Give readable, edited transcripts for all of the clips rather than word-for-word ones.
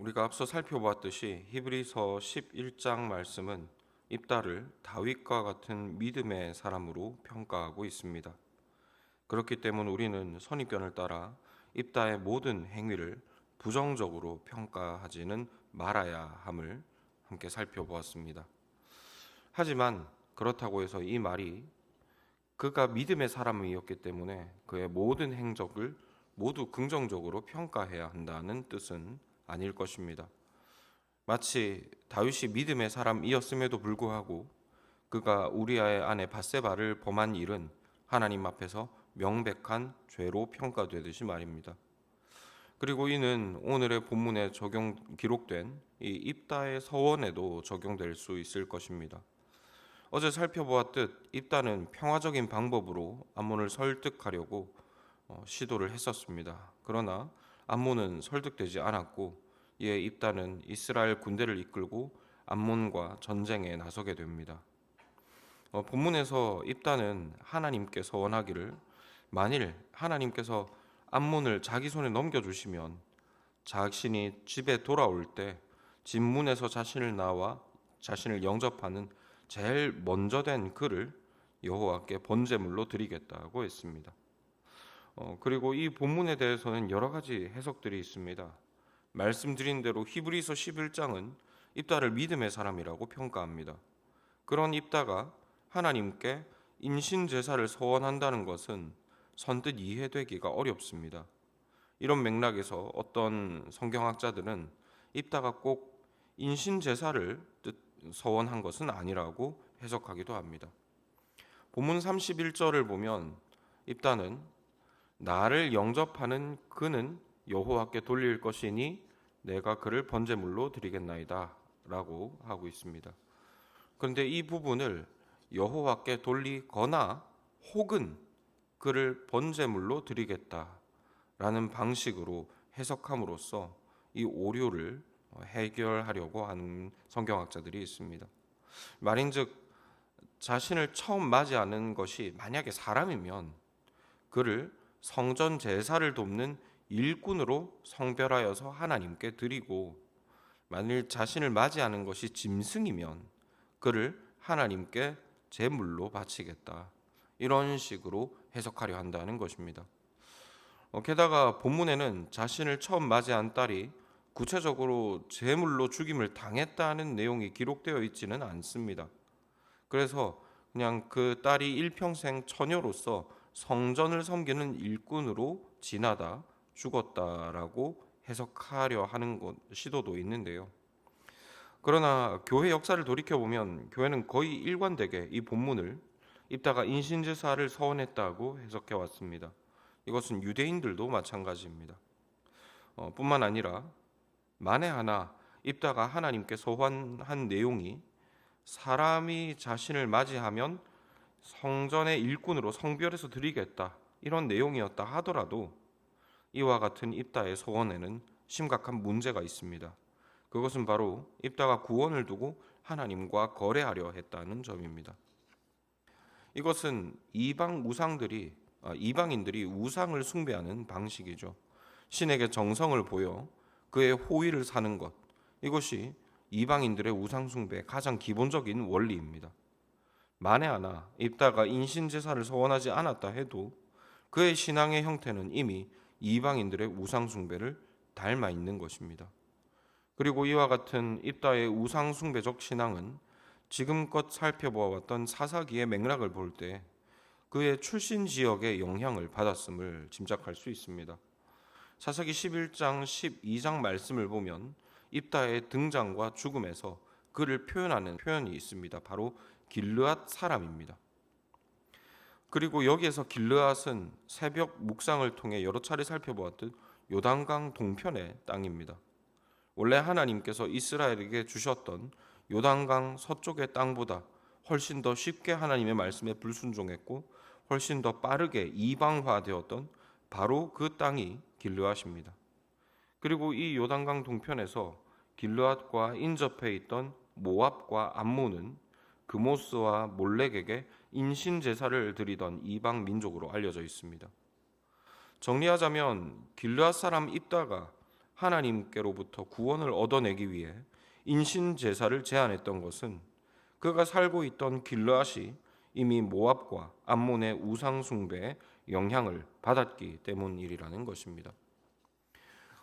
우리가 앞서 살펴보았듯이 히브리서 11장 말씀은 입다를 다윗과 같은 믿음의 사람으로 평가하고 있습니다. 그렇기 때문에 우리는 선입견을 따라 입다의 모든 행위를 부정적으로 평가하지는 말아야 함을 함께 살펴보았습니다. 하지만 그렇다고 해서 이 말이 그가 믿음의 사람이었기 때문에 그의 모든 행적을 모두 긍정적으로 평가해야 한다는 뜻은 아닐 것입니다. 마치 다윗이 믿음의 사람이었음에도 불구하고 그가 우리아의 아내 밧세바를 범한 일은 하나님 앞에서 명백한 죄로 평가되듯이 말입니다. 그리고 이는 오늘의 본문에 기록된 이 입다의 서원에도 적용될 수 있을 것입니다. 어제 살펴보았듯 입다는 평화적인 방법으로 암몬을 설득하려고 시도를 했었습니다. 그러나 암몬은 설득되지 않았고 이에 입다는 이스라엘 군대를 이끌고 암몬과 전쟁에 나서게 됩니다. 본문에서 입다는 하나님께 서원하기를 만일 하나님께서 암몬을 자기 손에 넘겨주시면 자신이 집에 돌아올 때 집 문에서 자신을 영접하는 제일 먼저 된 그를 여호와께 번제물로 드리겠다고 했습니다. 그리고 이 본문에 대해서는 여러 가지 해석들이 있습니다. 말씀드린 대로 히브리서 11장은 입다를 믿음의 사람이라고 평가합니다. 그런 입다가 하나님께 인신제사를 서원한다는 것은 선뜻 이해되기가 어렵습니다. 이런 맥락에서 어떤 성경학자들은 입다가 꼭 인신제사를 서원한 것은 아니라고 해석하기도 합니다. 본문 31절을 보면 입다는 나를 영접하는 그는 여호와께 돌릴 것이니 내가 그를 번제물로 드리겠나이다 라고 하고 있습니다. 그런데 이 부분을 여호와께 돌리거나 혹은 그를 번제물로 드리겠다라는 방식으로 해석함으로써 이 오류를 해결하려고 하는 성경학자들이 있습니다. 말인즉 자신을 처음 맞이하는 것이 만약에 사람이면 그를 성전 제사를 돕는 일꾼으로 성별하여서 하나님께 드리고, 만일 자신을 맞이하는 것이 짐승이면 그를 하나님께 제물로 바치겠다, 이런 식으로 해석하려 한다는 것입니다. 게다가 본문에는 자신을 처음 맞이한 딸이 구체적으로 제물로 죽임을 당했다는 내용이 기록되어 있지는 않습니다. 그래서 그냥 그 딸이 일평생 처녀로서 성전을 섬기는 일꾼으로 지나다 죽었다라고 해석하려 하는 시도도 있는데요. 그러나 교회 역사를 돌이켜보면 교회는 거의 일관되게 이 본문을 입다가 인신제사를 서원했다고 해석해 왔습니다. 이것은 유대인들도 마찬가지입니다. 뿐만 아니라 만에 하나 입다가 하나님께 서원한 내용이 사람이 자신을 맞이하면 성전의 일꾼으로 성별해서 드리겠다, 이런 내용이었다 하더라도 이와 같은 입다의 서원에는 심각한 문제가 있습니다. 그것은 바로 입다가 구원을 두고 하나님과 거래하려 했다는 점입니다. 이것은 이방인들이 우상을 숭배하는 방식이죠. 신에게 정성을 보여 그의 호의를 사는 것, 이것이 이방인들의 우상 숭배의 가장 기본적인 원리입니다. 만에 하나 입다가 인신제사를 서원하지 않았다 해도 그의 신앙의 형태는 이미 이방인들의 우상 숭배를 닮아 있는 것입니다. 그리고 이와 같은 입다의 우상 숭배적 신앙은 지금껏 살펴보았던 사사기의 맥락을 볼 때 그의 출신 지역의 영향을 받았음을 짐작할 수 있습니다. 사사기 11장 12장 말씀을 보면 입다의 등장과 죽음에서 그를 표현하는 표현이 있습니다. 바로 길르앗 사람입니다. 그리고 여기에서 길르앗은 새벽 묵상을 통해 여러 차례 살펴보았듯 요단강 동편의 땅입니다. 원래 하나님께서 이스라엘에게 주셨던 요단강 서쪽의 땅보다 훨씬 더 쉽게 하나님의 말씀에 불순종했고 훨씬 더 빠르게 이방화되었던 바로 그 땅이 길르앗입니다. 그리고 이 요단강 동편에서 길르앗과 인접해 있던 모압과 암몬은 그모스와 몰렉에게 인신제사를 드리던 이방 민족으로 알려져 있습니다. 정리하자면 길르앗 사람 입다가 하나님께로부터 구원을 얻어내기 위해 인신 제사를 제안했던 것은 그가 살고 있던 길르앗이 이미 모압과 암몬의 우상 숭배에 영향을 받았기 때문이라는 것입니다.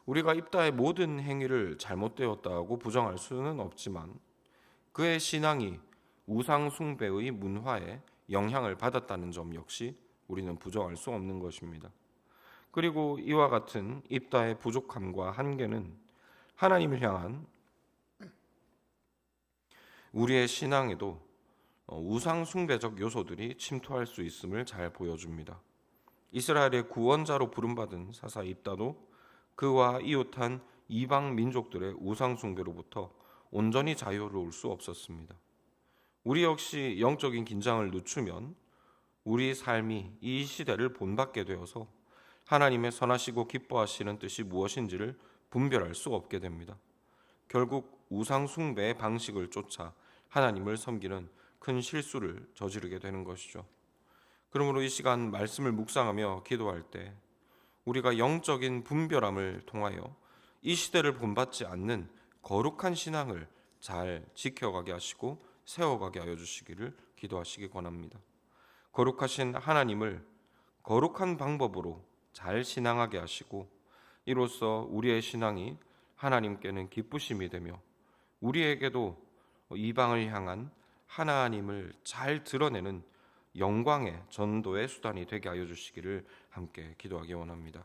우리가 입다의 모든 행위를 잘못되었다고 부정할 수는 없지만 그의 신앙이 우상 숭배의 문화에 영향을 받았다는 점 역시 우리는 부정할 수 없는 것입니다. 그리고 이와 같은 입다의 부족함과 한계는 하나님을 향한 우리의 신앙에도 우상 숭배적 요소들이 침투할 수 있음을 잘 보여줍니다. 이스라엘의 구원자로 부름받은 사사 입다도 그와 이웃한 이방 민족들의 우상 숭배로부터 온전히 자유로울 수 없었습니다. 우리 역시 영적인 긴장을 늦추면 우리 삶이 이 시대를 본받게 되어서 하나님의 선하시고 기뻐하시는 뜻이 무엇인지를 분별할 수 없게 됩니다. 결국 우상 숭배의 방식을 쫓아 하나님을 섬기는 큰 실수를 저지르게 되는 것이죠. 그러므로 이 시간 말씀을 묵상하며 기도할 때 우리가 영적인 분별함을 통하여 이 시대를 본받지 않는 거룩한 신앙을 잘 지켜가게 하시고 세워가게 하여 주시기를 기도하시기 권합니다. 거룩하신 하나님을 거룩한 방법으로 잘 신앙하게 하시고 이로써 우리의 신앙이 하나님께는 기쁘심이 되며 우리에게도 이방을 향한 하나님을 잘 드러내는 영광의 전도의 수단이 되게 하여 주시기를 함께 기도하기 원합니다.